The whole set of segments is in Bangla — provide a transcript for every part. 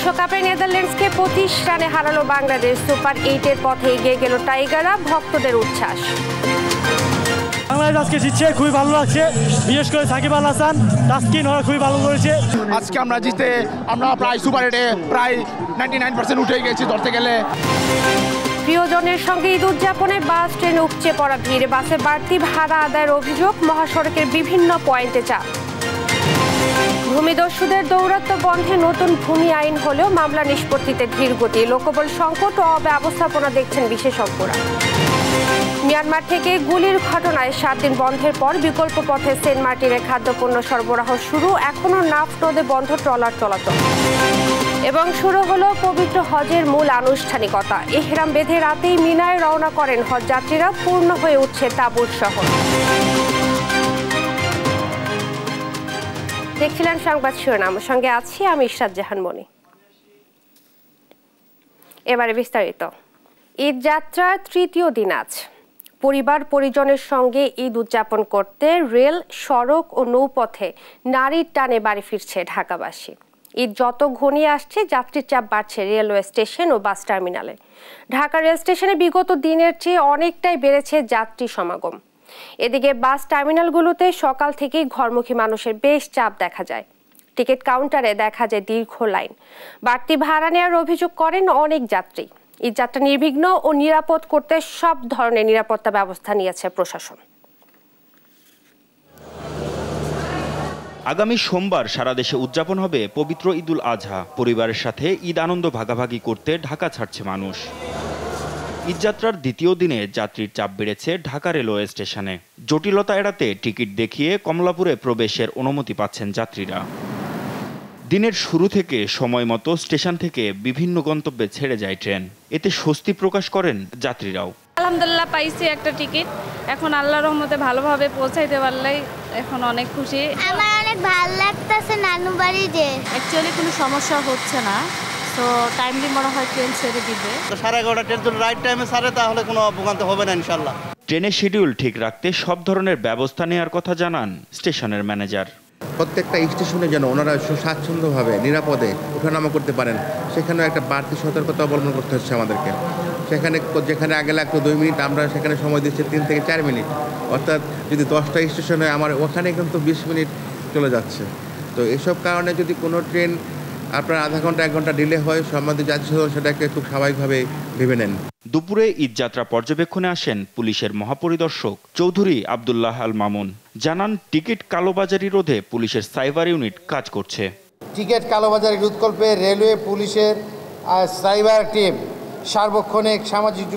বিশ্বকাপে নেদারল্যান্ডসকে 25 রানে হারালো বাংলাদেশ। সুপার 8-এর পথে এগিয়ে গেল টাইগাররা, ভক্তদের উচ্ছ্বাস। বাংলাদেশ আজকে জিতছে, খুবই ভালো লাগছে। বিশেষ করে সাকিব আল হাসান, তাসকিন ওরা খুবই ভালো করেছে। আজকে আমরা জিতে আমরা প্রায় সুপার 8-এ প্রায় 99% উঠে গেছি ধরতে গেলে। প্রিয়জনের সঙ্গে ঈদ উদযাপনে বাস ট্রেনে উপচে পড়া ভিড়, বাসে বাড়তি ভাড়া আদায়ের অভিযোগ, মহাসড়কের বিভিন্ন পয়েন্টে চাপ। ভূমিদস্যুদের দৌরাত্ম্য বন্ধে নতুন ভূমি আইন হলেও মামলা নিষ্পত্তিতে ধীরগতি, লোকবল সংকট ও অব্যবস্থাপনা দেখছেন বিশেষজ্ঞরা। মিয়ানমার থেকে গুলির ঘটনায় 7 দিন বন্ধের পর বিকল্প পথে সেন্ট মার্টিনে খাদ্যপণ্য সরবরাহ শুরু, এখনও নাফ নদে বন্ধ ট্রলার চলাচল। এবং শুরু হলো পবিত্র হজের মূল আনুষ্ঠানিকতা, ইহরাম বেঁধে রাতেই মিনায় রওনা করেন হজ যাত্রীরা, পূর্ণ হয়ে উঠছে তাঁবুর শহর। দেখছিলেন সংবাদ শিরোনাম, সঙ্গে আছি আমি ইশরাত জাহান মনি। এবারে বিস্তারিত। ঈদ যাত্রার তৃতীয় দিন আজ। পরিবার পরিজনের সঙ্গে ঈদ উদযাপন করতে রেল, সড়ক ও নৌপথে নারীর টানে বাড়ি ফিরছে ঢাকাবাসী। ঈদ যত ঘনিয়ে আসছে, যাত্রীর চাপ বাড়ছে রেলওয়ে স্টেশন ও বাস টার্মিনালে। ঢাকা রেল স্টেশনে বিগত দিনের চেয়ে অনেকটাই বেড়েছে যাত্রী সমাগম। এদিকে বাস টার্মিনালগুলোতে সকাল থেকেই ঘরমুখী মানুষের বেশ চাপ দেখা যায়। টিকিট কাউন্টারে দেখা যায় দীর্ঘ লাইন। বাড়তি ভাড়া নেওয়ার অভিযোগ করেন অনেক যাত্রী। ঈদ যাত্রা নির্বিঘ্ন ও নিরাপদ করতে সব ধরনের নিরাপত্তা ব্যবস্থা নিয়েছে প্রশাসন। আগামী সোমবার সারা দেশে উদযাপন হবে পবিত্র ঈদুল আজহা। পরিবারের সাথে ঈদ আনন্দ ভাগাভাগি করতে ঢাকা ছাড়ছে মানুষ। ঈদযাত্রার দ্বিতীয় দিনে যাত্রীর চাপ বেড়েছে ঢাকা রেলওয়ে স্টেশনে। জটিলতা এড়াতে টিকিট দেখিয়ে কমলাপুরে প্রবেশের অনুমতি পাচ্ছেন যাত্রীরা। দিনের শুরু থেকে সময় মতো স্টেশন থেকে বিভিন্ন গন্তব্যে ছেড়ে যায় ট্রেন, এতে স্বস্তি প্রকাশ করেন যাত্রীরাও। আলহামদুলিল্লাহ পাইছি একটা টিকিট, এখন আল্লাহর রহমতে ভালোভাবে পৌঁছাইতে পারলেই এখন অনেক খুশি। আমার অনেক ভালো লাগতেছে নানু বাড়ি যে। অ্যাকচুয়ালি কোনো সমস্যা হচ্ছে না, তো টাইমলি মনে হয় ট্রেন ছেড়ে দিবে। 11:30 ট্রেন যদি রাইট টাইমে ছাড়ে তাহলে কোনো ভোগান্তি হবে না ইনশাল্লাহ। ট্রেনের শিডিউল ঠিক রাখতে সব ধরনের ব্যবস্থা নেওয়ার কথা জানান স্টেশনের ম্যানেজার। প্রত্যেকটা স্টেশনে যেন ওনারা সুস্বাচ্ছন্দ্যভাবে নিরাপদে ওঠানামা করতে পারেন, সেখানেও একটা বাড়তি সতর্কতা অবলম্বন করতে হচ্ছে আমাদেরকে। যেখানে আগে লাগতো 2 মিনিট, আমরা সেখানে সময় দিচ্ছি 3 থেকে 4 মিনিট। অর্থাৎ যদি 10টা স্টেশন হয়, আমার ওখানে কিন্তু 20 মিনিট চলে যাচ্ছে। তো এসব কারণে যদি কোনো ট্রেন আপনার আধা ঘন্টা 1 ঘন্টা ডিলে হয়, সম্বন্ধে যাত্রী সেটাকে খুব স্বাভাবিকভাবে ভেবে নেন। দুপুরে ঈদযাত্রা পর্যবেক্ষণে আসেন পুলিশের মহাপরিদর্শক চৌধুরী আব্দুল্লাহ আল মামুন। জানান, টিকিট কালোবাজারি রোধে পুলিশের সাইবার ইউনিট কাজ করছে। টিকিট কালোবাজারি রোধকল্পে রেলওয়ে পুলিশের সাইবার টিম সার্বক্ষণিক সামাজিক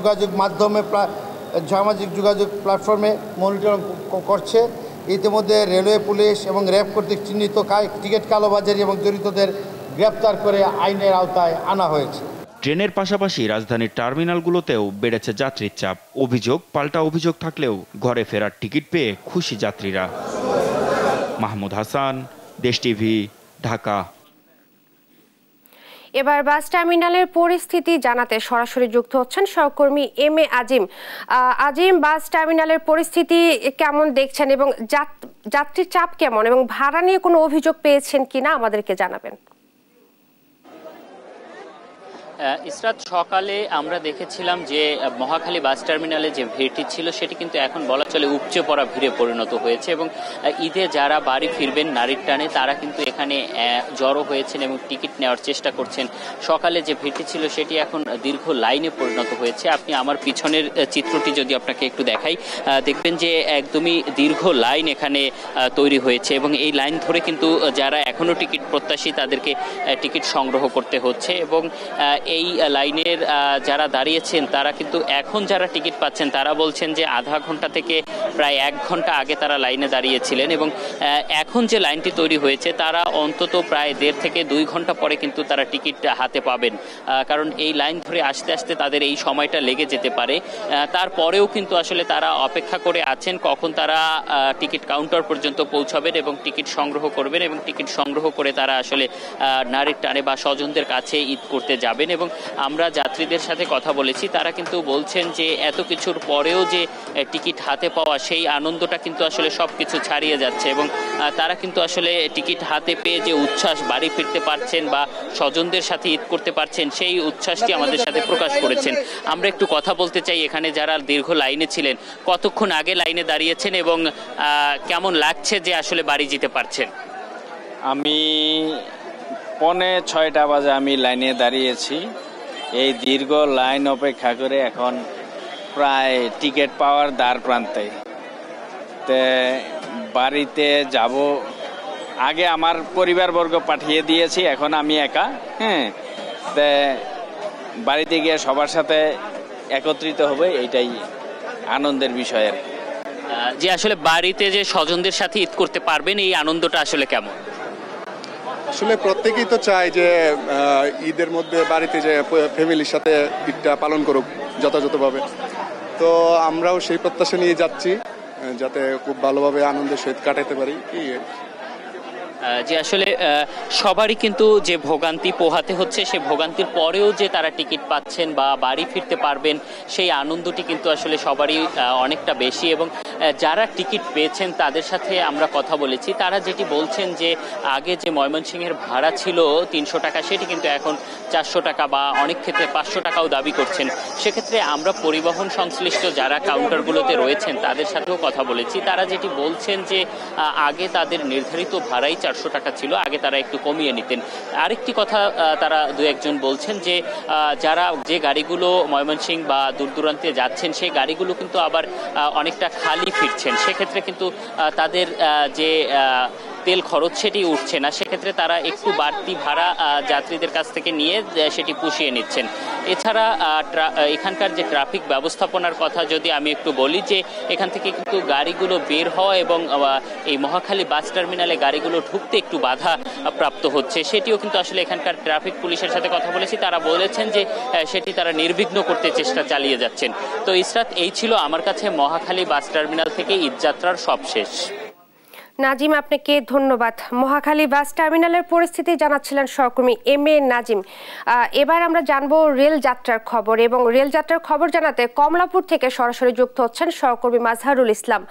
যোগাযোগ প্ল্যাটফর্মে মনিটরিং করছে। ইতিমধ্যে রেলওয়ে পুলিশ এবং র্যাব কর্তৃক চিহ্নিত টিকিট কালোবাজারি এবং জড়িতদের গ্রেপ্তার করে আইনের আওতায় আনা হয়েছে। ট্রেনের পাশাপাশি রাজধানীর টার্মিনালগুলোতেও বেড়েছে যাত্রীর চাপ। অভিযোগ পাল্টা অভিযোগ থাকলেও ঘরে ফেরার টিকিট পেয়ে খুশি যাত্রীরা। মাহমুদ হাসান, দেশ টিভি, ঢাকা। এবার বাস টার্মিনালের পরিস্থিতি জানাতে সরাসরি যুক্ত হচ্ছেন সহকর্মী এম এ আজিম। আজিম, বাস টার্মিনালের পরিস্থিতি কেমন দেখছেন এবং যাত্রীর চাপ কেমন এবং ভাড়া নিয়ে কোনো অভিযোগ পেয়েছেন কিনা আমাদেরকে জানাবেন। ইসরাত, সকালে আমরা দেখেছিলাম যে মহাখালী বাস টার্মিনালে যে ভিড়টি ছিল সেটি কিন্তু এখন বলা চলে উপচে পড়া ভিড়ে পরিণত হয়েছে এবং ঈদে যারা বাড়ি ফিরবেন নারীর টানে তারা কিন্তু এখানে জড়ো হয়েছেন এবং টিকিট নেওয়ার চেষ্টা করছেন। সকালে যে ভিড়টি ছিল সেটি এখন দীর্ঘ লাইনে পরিণত হয়েছে। আপনি আমার পিছনের চিত্রটি যদি আপনাকে একটু দেখাই, দেখবেন যে একদমই দীর্ঘ লাইন এখানে তৈরি হয়েছে এবং এই লাইন ধরে কিন্তু যারা এখনো টিকিট প্রত্যাশী তাদেরকে টিকিট সংগ্রহ করতে হচ্ছে এবং এই লাইনের যারা দাঁড়িয়েছেন তারা কিন্তু এখন যারা টিকিট পাচ্ছেন তারা বলছেন যে আধা ঘন্টা থেকে প্রায় 1 ঘন্টা আগে তারা লাইনে দাঁড়িয়েছিলেন এবং এখন যে লাইনটি তৈরি হয়েছে তারা অন্তত প্রায় 1.5 থেকে 2 ঘন্টা পরে কিন্তু তারা টিকিট হাতে পাবেন, কারণ এই লাইন ধরে আসতে আসতে তাদের এই সময়টা লেগে যেতে পারে। তারপরেও কিন্তু আসলে তারা অপেক্ষা করে আছেন কখন তারা টিকিট কাউন্টার পর্যন্ত পৌঁছাবেন এবং টিকিট সংগ্রহ করবেন এবং টিকিট সংগ্রহ করে তারা আসলে নারীর টানে বা স্বজনদের কাছে ঈদ করতে যাবেন এবং আমরা যাত্রীদের সাথে কথা বলেছি, তারা কিন্তু বলছেন যে এত কিছুর পরেও যে টিকিট হাতে পাওয়া সেই আনন্দটা কিন্তু আসলে সব কিছু ছাড়িয়ে যাচ্ছে এবং তারা কিন্তু আসলে টিকিট হাতে পেয়ে যে উচ্ছ্বাস, বাড়ি ফিরতে পারছেন বা স্বজনদের সাথে ঈদ করতে পারছেন, সেই উচ্ছ্বাসটি আমাদের সাথে প্রকাশ করেছেন। আমরা একটু কথা বলতে চাই এখানে যারা দীর্ঘ লাইনে ছিলেন, কতক্ষণ আগে লাইনে দাঁড়িয়েছেন এবং কেমন লাগছে যে আসলে বাড়ি যেতে পারছেন? আমি 5:45 বাজে আমি লাইনে দাঁড়িয়েছি। এই দীর্ঘ লাইন অপেক্ষা করে এখন প্রায় টিকিট পাওয়ার দ্বার প্রান্তে। তে বাড়িতে যাব, আগে আমার পরিবারবর্গ পাঠিয়ে দিয়েছি, এখন আমি একা। তে বাড়িতে গিয়ে সবার সাথে একত্রিত হবে, এইটাই আনন্দের বিষয় আর কি। যে আসলে বাড়িতে যে স্বজনদের সাথে ঈদ করতে পারবেন, এই আনন্দটা আসলে কেমন? আসলে প্রত্যেকেই তো চায় যে ঈদের মধ্যে বাড়িতে যে ফ্যামিলির সাথে ঈদটা পালন করুক যথাযথভাবে। তো আমরাও সেই প্রত্যাশা নিয়ে যাচ্ছি যাতে খুব ভালোভাবে আনন্দের সহিত কাটাতে পারি। যে আসলে সবারই কিন্তু যে ভোগান্তি পোহাতে হচ্ছে, সে ভোগান্তির পরেও যে তারা টিকিট পাচ্ছেন বা বাড়ি ফিরতে পারবেন, সেই আনন্দটি কিন্তু আসলে সবারই অনেকটা বেশি। এবং যারা টিকিট পেয়েছেন তাদের সাথে আমরা কথা বলেছি, তারা যেটি বলছেন যে আগে যে ময়মনসিংহের ভাড়া ছিল 300 টাকা, সেটি কিন্তু এখন 400 টাকা বা অনেক ক্ষেত্রে 500 টাকাও দাবি করছেন। সেক্ষেত্রে আমরা পরিবহন সংশ্লিষ্ট যারা কাউন্টারগুলোতে রয়েছেন তাদের সাথেও কথা বলেছি, তারা যেটি বলছেন যে আগে তাদের নির্ধারিত ভাড়াই 400 টাকা ছিল, আগে তারা একটু কমিয়ে নিতেন। আরেকটি কথা তারা দু একজন বলছেন যে যারা যে গাড়িগুলো ময়মনসিংহ বা দূর দূরান্তে যাচ্ছেন, সেই গাড়িগুলো কিন্তু আবার অনেকটা খালি ফিরছেন, সেক্ষেত্রে কিন্তু তাদের যে তেল খরচ সেটি উঠছে না, সেক্ষেত্রে তারা একটু বাড়তি ভাড়া যাত্রীদের কাছ থেকে নিয়ে সেটি পুষিয়ে নিচ্ছেন। এছাড়া এখানকার যে ট্রাফিক ব্যবস্থাপনার কথা যদি আমি একটু বলি, যে এখান থেকে কিন্তু গাড়িগুলো বের হওয়া এবং এই মহাখালী বাস টার্মিনালে গাড়িগুলো ঢুকতে একটু বাধা প্রাপ্ত হচ্ছে, সেটিও কিন্তু আসলে এখানকার ট্রাফিক পুলিশের সাথে কথা বলেছি, তারা বলেছেন যে সেটি তারা নির্বিঘ্ন করতে চেষ্টা চালিয়ে যাচ্ছেন। তো ইসরাত, এই ছিল আমার কাছে মহাখালী বাস টার্মিনাল থেকে ঈদযাত্রার সবশেষ। নাজিম, আপনাকে ধন্যবাদ। মহাখালী বাস টার্মিনালের পরিস্থিতি জানাচ্ছিলেন সহকর্মী এম এ নাজিম। এবার আমরা জানবো রেল যাত্রার খবর, এবং রেল যাত্রার খবর জানাতে কমলাপুর থেকে সরাসরি যুক্ত হচ্ছেন সহকর্মী মাজহারুল ইসলাম।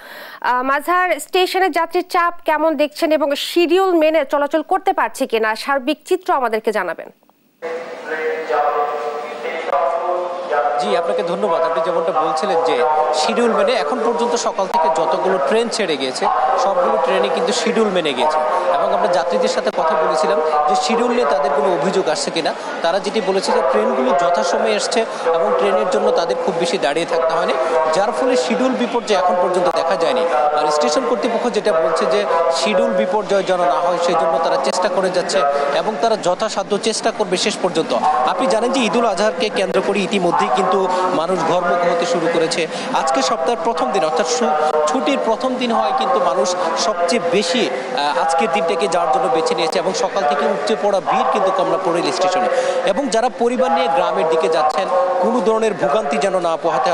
মাজহার, স্টেশনে যাত্রীর চাপ কেমন দেখছেন এবং শিডিউল মেনে চলাচল করতে পারছে কিনা, সার্বিক চিত্র আমাদেরকে জানাবেন। জি, আপনাকে ধন্যবাদ। আপনি যেমনটা বলছিলেন যে শিডিউল মেনে এখন পর্যন্ত সকাল থেকে যতগুলো ট্রেন ছেড়ে গিয়েছে সবগুলো ট্রেনে কিন্তু শিডিউল মেনে গিয়েছে, এবং আমরা যাত্রীদের সাথে কথা বলেছিলাম যে শিডিউল নিয়ে তাদের কোনো অভিযোগ আসছে কিনা। তারা যেটি বলেছে যে ট্রেনগুলো যথাসময়ে এসছে এবং ট্রেনের জন্য তাদের খুব বেশি দাঁড়িয়ে থাকতে হয়নি, যার ফলে শিডিউল বিপর্যয় এখন পর্যন্ত দেখা যায়নি। আর স্টেশন কর্তৃপক্ষ যেটা বলছে যে শিডিউল বিপর্যয় যেন না হয় সেই জন্য তারা চেষ্টা করে যাচ্ছে এবং তারা যথাসাধ্য চেষ্টা করবে শেষ পর্যন্ত। আপনি জানেন যে ঈদুল আজহাকে কেন্দ্র করে ইতিমধ্যেই কিন্তু মানুষ ঘরমুখ হতে শুরু করেছে। আজকে সপ্তাহের প্রথম দিন, অর্থাৎ ছুটির প্রথম দিন হয়, কিন্তু মানুষ সবচেয়ে বেশি আজকের দিনটাকে যাওয়ার জন্য বেছে নিয়েছে এবং সকাল থেকে উপচে পড়া ভিড় কিন্তু কমলাপুর রেল স্টেশনে। এবং যারা পরিবার নিয়ে গ্রামের দিকে যাচ্ছেন, কোনো ধরনের ভোগান্তি যেন না পোহাতে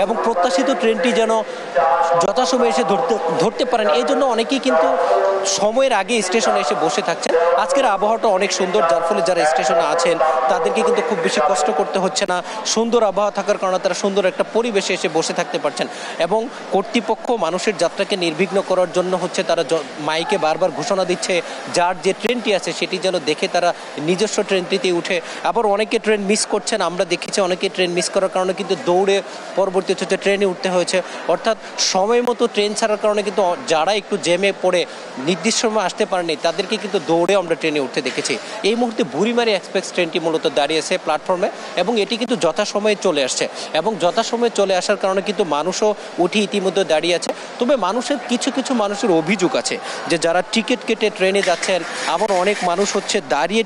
এবং প্রত্যাশিত ট্রেনটি যেন যথাসময়ে এসে ধরতে পারেন, এই জন্য অনেকেই কিন্তু সময়ের আগে স্টেশনে এসে বসে থাকছেন। আজকের আবহাওয়াটা অনেক সুন্দর, যার ফলে যারা স্টেশনে আছেন তাদেরকে কিন্তু খুব বেশি কষ্ট করতে হচ্ছে না। সুন্দর আবহাওয়া থাকার কারণে তারা সুন্দর একটা পরিবেশে এসে বসে থাকতে পারছেন। এবং কর্তৃপক্ষ মানুষের যাত্রাকে নির্বিঘ্ন করার জন্য তারা মাইকে বারবার ঘোষণা দিচ্ছে যার যে ট্রেনটি আছে সেটি যেন দেখে তারা নিজস্ব ট্রেনটিতে উঠে। আবার অনেকে ট্রেন মিস করছেন, আমরা দেখেছি অনেকে ট্রেন মিস করার কারণে কিন্তু দৌড়ে পরবর্তী ট্রেনে উঠতে হয়েছে। অর্থাৎ সময় মতো ট্রেন ছাড়ার কারণে কিন্তু যারা একটু জ্যামে পড়ে নির্দিষ্ট সময় আসতে পারেনি তাদেরকে কিন্তু দৌড়ে আমরা ট্রেনে উঠতে দেখেছি। এই মুহূর্তে বুড়িমারি এক্সপ্রেস ট্রেনটি মূলত দাঁড়িয়েছে প্ল্যাটফর্মে এবং এটি কিন্তু যথাসময়ে চলে আসছে, এবং যথাসময়ে চলে আসার কারণে কিন্তু মানুষও উঠে ইতিমধ্যে দাঁড়িয়ে আছে। তবে কিছু মানুষের অভিযোগ আছে যে যারা টিকিট কেটে ট্রেনে যাচ্ছেন, আবার অনেক মানুষ দাঁড়িয়ে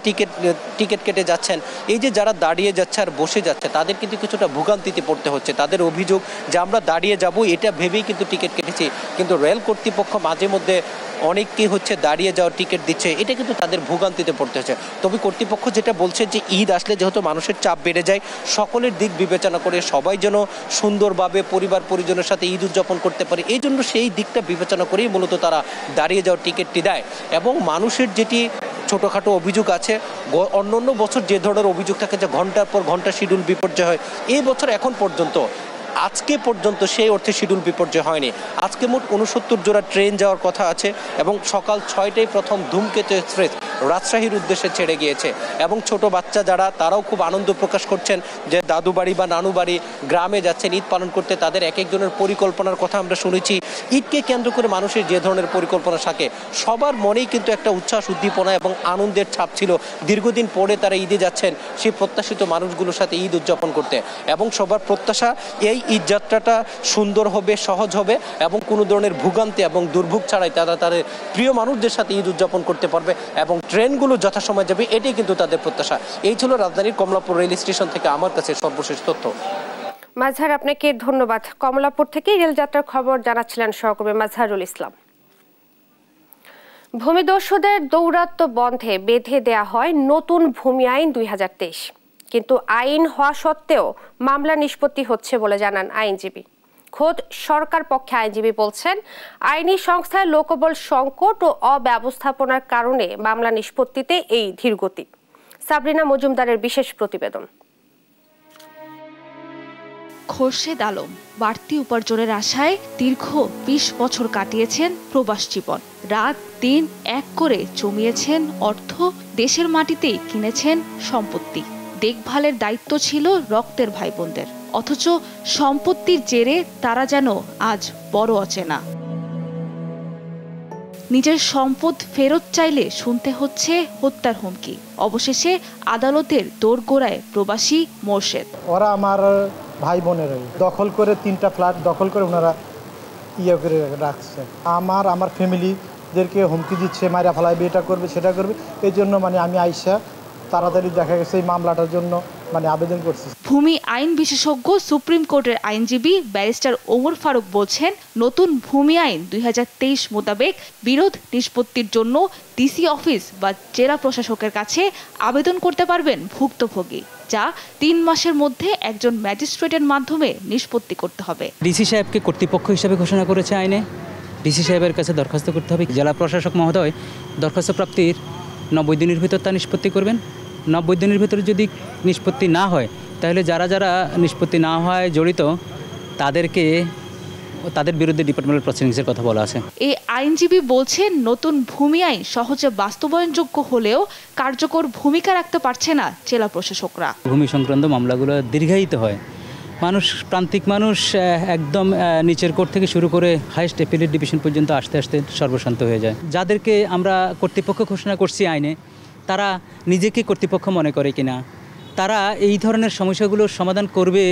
টিকিট কেটে যাচ্ছেন। এই যে যারা দাঁড়িয়ে যাচ্ছে আর বসে যাচ্ছে তাদের কিন্তু কিছুটা ভোগান্তিতে পড়তে হচ্ছে। তাদের অভিযোগ যে আমরা দাঁড়িয়ে যাব এটা ভেবেই কিন্তু টিকিট কেটেছি, কিন্তু রেল কর্তৃপক্ষ মাঝে মধ্যে অনেককেই দাঁড়িয়ে যাওয়ার টিকিট দিচ্ছে, এটা কিন্তু তাদের ভোগান্তিতে পড়তে হচ্ছে। তবে কর্তৃপক্ষ যেটা বলছে যে ঈদ আসলে যেহেতু মানুষের চাপ বেড়ে যায়, সকলের দিক বিবেচনা করে সবাই যেন সুন্দরভাবে পরিবার পরিজনের সাথে ঈদ উদযাপন করতে পারে, এই জন্য সেই দিকটা বিবেচনা করেই মূলত তারা দাঁড়িয়ে যাওয়ার টিকিটটি দেয়। এবং মানুষের যেটি ছোটোখাটো অভিযোগ আছে। অন্য বছর যে ধরনের অভিযোগ থাকে যে ঘন্টার পর ঘন্টা শিডিউল বিপর্যয় হয়, এই বছর এখন পর্যন্ত আজকে পর্যন্ত সেই অর্থে শিডিউল বিপর্যয় হয়নি। আজকে মোট 69 জোড়া ট্রেন যাওয়ার কথা আছে এবং সকাল 6টায় প্রথম ধূমকেতু এক্সপ্রেস রাজশাহীর উদ্দেশ্যে ছেড়ে গিয়েছে এবং ছোট বাচ্চা যারা তারাও খুব আনন্দ প্রকাশ করছেন যে দাদু বাড়ি বা নানু বাড়ি গ্রামে যাচ্ছেন ঈদ পালন করতে। তাদের এক একজনের পরিকল্পনার কথা আমরা শুনেছি। ঈদকে কেন্দ্র করে মানুষের যে ধরনের পরিকল্পনা থাকে সবার মনেই কিন্তু একটা উচ্ছ্বাস উদ্দীপনা এবং আনন্দের ছাপ ছিল। দীর্ঘদিন পরে তারা ঈদে যাচ্ছেন সেই প্রত্যাশিত মানুষগুলোর সাথে ঈদ উদযাপন করতে এবং সবার প্রত্যাশা এই ঈদ যাত্রাটা সুন্দর হবে, সহজ হবে এবং কোনো ধরনের ভোগান্তি এবং দুর্ভোগ ছাড়াই তারা তাদের প্রিয় মানুষদের সাথে ঈদ উদযাপন করতে পারবে এবং ট্রেনগুলো যথাসময় যাবে, এটাই কিন্তু তাদের প্রত্যাশা। এই ছিল রাজধানীর কমলাপুর রেল স্টেশন থেকে আমার কাছে সর্বশেষ তথ্য। মাজহার, আপনাকে ধন্যবাদ। কমলাপুর থেকে রেলযাত্রার খবর জানাচ্ছিলেন সহকর্মী মাজহারুল ইসলাম। ভূমিদস্যুদের দৌরাত্ম্য বন্ধে বেঁধে দেয়া হয় নতুন ভূমি আইন 2023, কিন্তু আইন হওয়া সত্ত্বেও মামলা নিষ্পত্তি হচ্ছে বলে জানান আইনজীবী। খোদ সরকার পক্ষে আইনজীবী বলছেন, আইনি সংস্থায় লোকবল সংকট ও অব্যবস্থাপনার কারণে মামলা নিষ্পত্তিতে এই ধীরগতি। সাবরিনা মজুমদারের বিশেষ প্রতিবেদন। খোরশেদ আলম বাড়তি উপার্জনের আশায় দীর্ঘ 20 বছর কাটিয়েছেন প্রবাস জীবন। রাত দিন এক করে জমিয়েছেন অর্থ, দেশের মাটিতেই কিনেছেন সম্পত্তি। দেখভালের দায়িত্ব ছিল রক্তের ভাই বোনদের, অথচ সম্পত্তির জেরে তারা যেন আজ বড় অচেনা। নিজের সম্পদ ফেরত চাইলে শুনতে হচ্ছে হত্যার হুমকি। অবশেষে আদালতের দোরগোড়ায় প্রবাসী মোর্শেদ। ওরা আমার ভাই বোনের দখল করে 3টা ফ্ল্যাট দখল করে ওনারা ইয়ে করে রাখছে। আমার ফ্যামিলিদেরকে হুমকি দিচ্ছে, মাইরা ফেলায়, এটা করবে সেটা করবে। এই জন্য আমি আইসা তাড়াতাড়ি দেখা গেছে এই মামলাটার জন্য আবেদন করছি। ভূমি আইন বিশেষজ্ঞ সুপ্রিম কোর্টের আইনজীবী ব্যারিস্টার ওমর ফারুক বলছেন, নতুন ভূমি আইন 2023 মোতাবেক বিরোধ নিষ্পত্তির জন্য ডিসি অফিস বা জেলা প্রশাসকের কাছে আবেদন করতে পারবেন ভুক্তভোগী, যা 3 মাসের মধ্যে একজন ম্যাজিস্ট্রেটের মাধ্যমে নিষ্পত্তি করতে হবে। ডিসি সাহেবকে কর্তৃপক্ষ হিসেবে ঘোষণা করেছে আইনে। ডিসি সাহেবের কাছে দরখাস্ত করতে হবে। জেলা প্রশাসক মহোদয় দরখাস্ত প্রাপ্তির 90 দিনের ভিতর তা নিষ্পত্তি করবেন। 90 দিনের ভিতরে যদি নিষ্পত্তি না হয়, তাহলে যারা যারা নিষ্পত্তি না হয় জড়িত তাদের বিরুদ্ধে ডিপার্টমেন্টাল প্রসিডিংসের কথা বলা আছে। এই আইনজীবী বলছেন, নতুন ভূমি আইন সহজে বাস্তবায়নযোগ্য হলেও কার্যকর ভূমিকা রাখতে পারছে না জেলা প্রশাসকরা। ভূমি সংক্রান্ত মামলাগুলো দীর্ঘায়িত হয়। প্রান্তিক মানুষ একদম নিচের কোর্ট থেকে শুরু করে হাইয়েস্ট অ্যাপিলেট ডিভিশন পর্যন্ত আসতে আসতে সর্বশান্ত হয়ে যায়। যাদেরকে আমরা কর্তৃপক্ষ ঘোষণা করছি আইনে, তারা নিজেকে কর্তৃপক্ষ মনে করে কিনা, তারা এই ধরনের সমস্যাগুলোর সমাধান করবে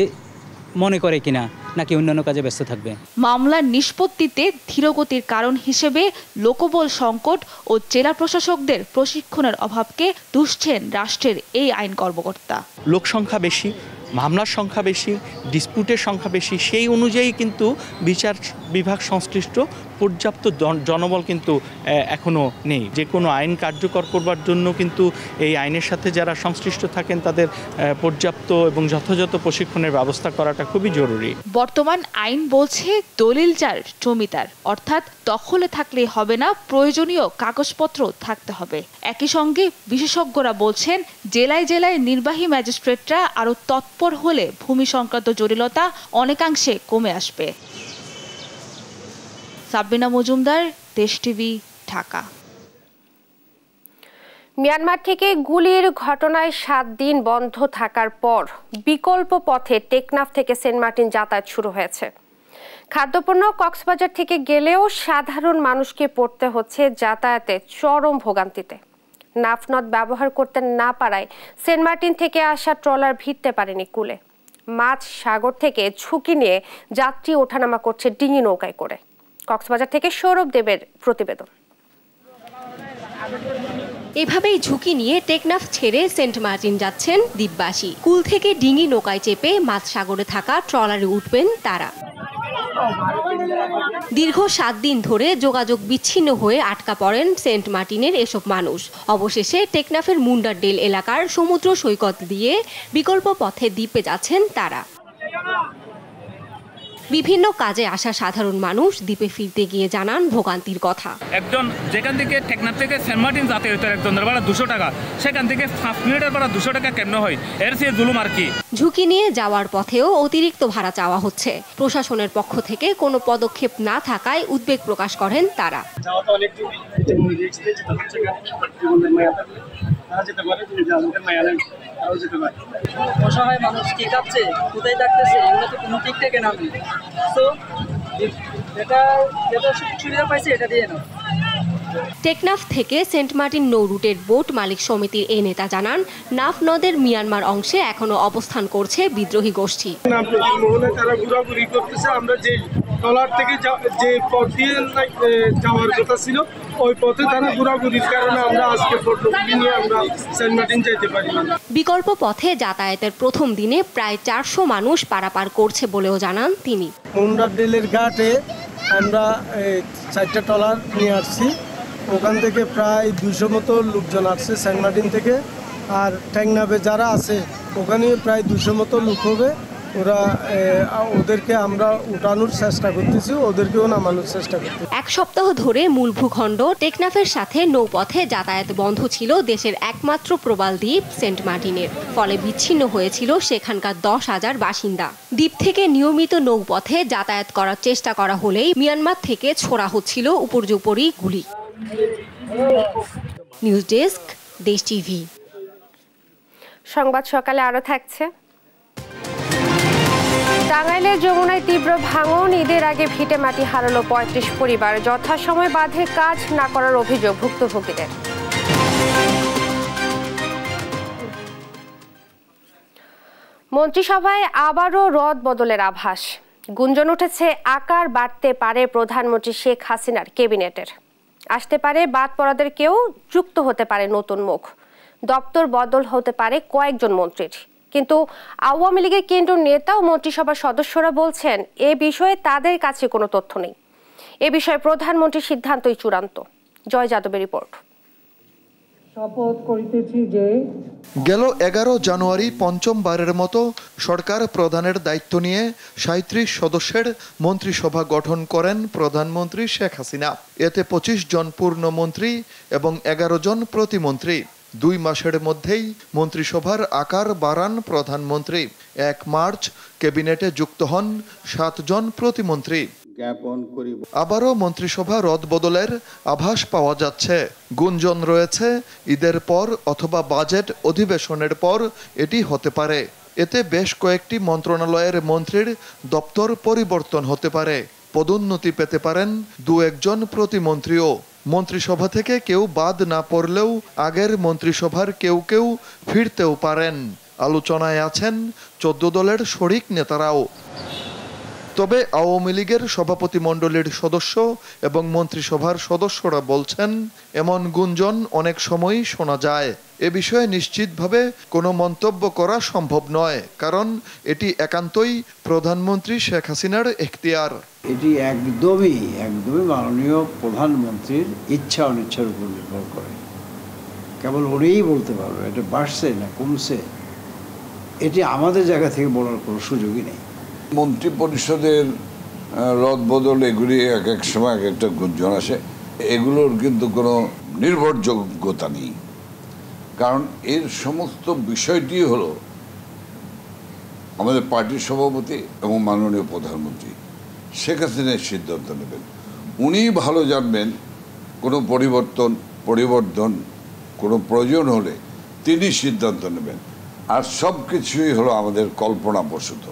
মনে করে কিনা, নাকি অন্যান্য কাজে ব্যস্ত থাকবে। মামলার নিষ্পত্তিতে ধীরগতির কারণ হিসেবে লোকবল সংকট ও জেলা প্রশাসকদের প্রশিক্ষণের অভাবকে দুষছেন রাষ্ট্রের এই আইন কর্মকর্তা। লোক সংখ্যা বেশি, মামলার সংখ্যা বেশি, ডিসপিউটের সংখ্যা বেশি, সেই অনুযায়ী কিন্তু বিচার বিভাগ সংশ্লিষ্ট পর্যাপ্ত জনবল কিন্তু এখনও নেই। যে কোনো আইন কার্যকর করবার জন্য কিন্তু এই আইনের সাথে যারা সংশ্লিষ্ট থাকেন তাদের পর্যাপ্ত এবং যথাযথ প্রশিক্ষণের ব্যবস্থা করাটা খুবই জরুরি। বর্তমান আইন বলছে দলিল যার জমিদার, অর্থাৎ দখলে থাকলেই হবে না, প্রয়োজনীয় কাগজপত্র থাকতে হবে। একই সঙ্গে বিশেষজ্ঞরা বলছেন, জেলায় জেলায় নির্বাহী ম্যাজিস্ট্রেটরা আরও তৎপর হলে ভূমি সংক্রান্ত জটিলতা অনেকাংশে কমে আসবে। সাবরিনা মজুমদার, দেশ টিভি, ঢাকা। মিয়ানমার থেকে গুলির ঘটনায় 7 দিন বন্ধ থাকার পর বিকল্প পথে টেকনাফ থেকে সেন্ট মার্টিন যাতায়াত শুরু হয়েছে। খাদ্যপণ্য কক্সবাজার থেকে গেলেও সাধারণ মানুষকে পড়তে হচ্ছে যাতায়াতে চরম ভোগান্তিতে। নাফনদ ব্যবহার করতে না পারায় সেন্ট মার্টিন থেকে আসা ট্রলার ভিড়তে পারেনি কূলে। মাছ সাগর থেকে ঝুঁকি নিয়ে যাত্রী ওঠানামা করছে ডিঙি নৌকায় করে। কক্সবাজার থেকে সৌরভ দেবের প্রতিবেদন। এভাবেই ঝুঁকি নিয়ে টেকনাফ ছেড়ে সেন্ট মার্টিন যাচ্ছেন দ্বীপবাসী। কুল থেকে ডিঙি নৌকায় চেপে মাছ সাগরে থাকা ট্রলারে উঠবেন তারা। দীর্ঘ 7 দিন ধরে যোগাযোগ বিচ্ছিন্ন হয়ে আটকা পড়েন সেন্ট মার্টিনের এসব মানুষ। অবশেষে টেকনাফের মুন্ডারডেল এলাকার সমুদ্র সৈকত দিয়ে বিকল্প পথে দ্বীপে যাচ্ছেন তারা। বিভিন্ন কাজে আসা সাধারণ মানুষ দ্বীপে ফিরতে গিয়ে জানান ভোগান্তির কথা। একজন যেখান থেকে টেকনাফ থেকে সেন্ট মার্টিন যেতে হতো একজনের ভাড়া 200 টাকা, সেখান থেকে 5 মিনিটের ভাড়া 200 টাকা কেমন হয়? এর চেয়ে জুলুম আর কি। ঝুঁকি নিয়ে যাওয়ার পথেও অতিরিক্ত ভাড়া চাওয়া হচ্ছে। প্রশাসনের পক্ষ থেকে কোনো পদক্ষেপ না থাকায় উদ্বেগ প্রকাশ করেন তারা। অসহায় মানুষ কি খাচ্ছে, কোথায় থাকতেছে, এগুলো তো কোনো ঠিক থেকে না। তো যেটা সুবিধা পাইছে এটা দিয়ে না। টেকনাফ থেকে সেন্ট মার্টিন নৌ রুটের বোট মালিক সমিতির এই নেতা জানান, নাফ নদের মিয়ানমার অংশে এখনো অবস্থান করছে বিদ্রোহী গোষ্ঠী। তারা ঘোরাঘুরি করতেছে। আমরা যে ট্রলার থেকে যে পথ দিয়ে যাওয়ার কথা ছিল ওই পথে তারা ঘোরাঘুরির কারণে আমরা আজকে পটুয়াখালী নিয়ে আমরা সেন্ট মার্টিন যেতে পারি না। বিকল্প পথে যাতায়াতের প্রথম দিনে প্রায় 400 মানুষ পারাপার করছে বলেও জানান তিনি। মুন্ডারডেলের ঘাটে আমরা 4টা ট্রলার নিয়ে আসছি। ওখান থেকে প্রায় 200 মতো লোকজন আসছে সেন্ট মার্টিন থেকে। আর টেকনাফে যারা আছে ওখানে প্রায় 200 মতো লোক হবে। ওদেরকে আমরা উঠানোর চেষ্টা করতেছি, ওদেরকেও নামানোর চেষ্টা করতেছি। এক সপ্তাহ ধরে মূল ভূখণ্ড টেকনাফের সাথে নৌপথে যাতায়াত বন্ধ ছিল দেশের একমাত্র প্রবাল দ্বীপ সেন্ট মার্টিনের। ফলে বিচ্ছিন্ন হয়েছিল সেখানকার 10,000 বাসিন্দা। দ্বীপ থেকে নিয়মিত নৌপথে যাতায়াত করার চেষ্টা করা হলেই মিয়ানমার থেকে ছোড়া হচ্ছিল উপর্যুপরি গুলি। নিউজ ডেস্ক, দেশ টিভি। সংবাদ সকালে আরো থাকছে। টাঙ্গাইলের যমুনায় তীব্র ভাঙন, ঈদের আগে ভিটে মাটি হারালো 35 পরিবার। যথাসময়ে বাঁধের কাজ না করার অভিযোগ ভুক্তভোগীদের। মন্ত্রিসভায় আবারও রদ বদলের আভাস। গুঞ্জন উঠেছে আকার বাড়তে পারে প্রধানমন্ত্রী শেখ হাসিনার ক্যাবিনেটের। আসতে পারে বাদ পড়াদের কেউ, যুক্ত হতে পারে নতুন মুখ, দপ্তর বদল হতে পারে কয়েকজন মন্ত্রীর। কিন্তু আওয়ামী লীগের কেন্দ্রীয় নেতা ও মন্ত্রিসভার সদস্যরা বলছেন এ বিষয়ে তাদের কাছে কোনো তথ্য নেই। এ বিষয়ে প্রধানমন্ত্রীর সিদ্ধান্তই চূড়ান্ত। জয় যাদবের রিপোর্ট। শপথ করিতেছি যে গেল 11 জানুয়ারি পঞ্চমবারের মতো সরকার প্রধানের দায়িত্ব নিয়ে 37 সদস্যের মন্ত্রিসভা গঠন করেন প্রধানমন্ত্রী শেখ হাসিনা। এতে 25 জন পূর্ণমন্ত্রী এবং 11 জন প্রতিমন্ত্রী। 2 মাসের মধ্যেই মন্ত্রিসভার আকার বাড়ান প্রধানমন্ত্রী। 1 মার্চ ক্যাবিনেটে যুক্ত হন 7 জন প্রতিমন্ত্রী। আবারও মন্ত্রিসভা রদবদলের আভাস পাওয়া যাচ্ছে। গুঞ্জন রয়েছে ঈদের পর অথবা বাজেট অধিবেশনের পর এটি হতে পারে। এতে বেশ কয়েকটি মন্ত্রণালয়ের মন্ত্রীর দপ্তর পরিবর্তন হতে পারে। পদোন্নতি পেতে পারেন 2-1 জন প্রতিমন্ত্রীও। মন্ত্রিসভা থেকে কেউ বাদ না পড়লেও আগের মন্ত্রিসভার কেউ কেউ ফিরতেও পারেন। আলোচনায় আছেন 14 দলের শরিক নেতারাও। তবে আওয়ামী লীগের সভাপতিমণ্ডলীর সদস্য এবং মন্ত্রিসভার সদস্যরা বলছেন এমন গুঞ্জন অনেক সময়ই শোনা যায়। এ বিষয়ে নিশ্চিতভাবে কোনো মন্তব্য করা সম্ভব নয়, কারণ এটি একান্তই প্রধানমন্ত্রী শেখ হাসিনার এখতিয়ার। এটি একদমই মাননীয় প্রধানমন্ত্রীর ইচ্ছা অনিচ্ছার উপর নির্ভর করে। কেবল উনিই বলতে পারবে এটা বাড়ছে না কমছে, এটি আমাদের জায়গা থেকে বলার কোনো সুযোগই নেই। মন্ত্রী পরিষদের রদবদল এগুলি এক এক সময় এক একটা গুঞ্জন আসে, এগুলোর কিন্তু কোনো নির্ভরযোগ্যতা নেই। কারণ এর সমস্ত বিষয়টি হলো আমাদের পার্টির সভাপতি এবং মাননীয় প্রধানমন্ত্রী শেখ হাসিনার সিদ্ধান্ত নেবেন। উনি ভালো জানবেন কোনো পরিবর্তন কোনো প্রয়োজন হলে তিনি সিদ্ধান্ত নেবেন। আর সব কিছুই হলো আমাদের কল্পনাপ্রসূত।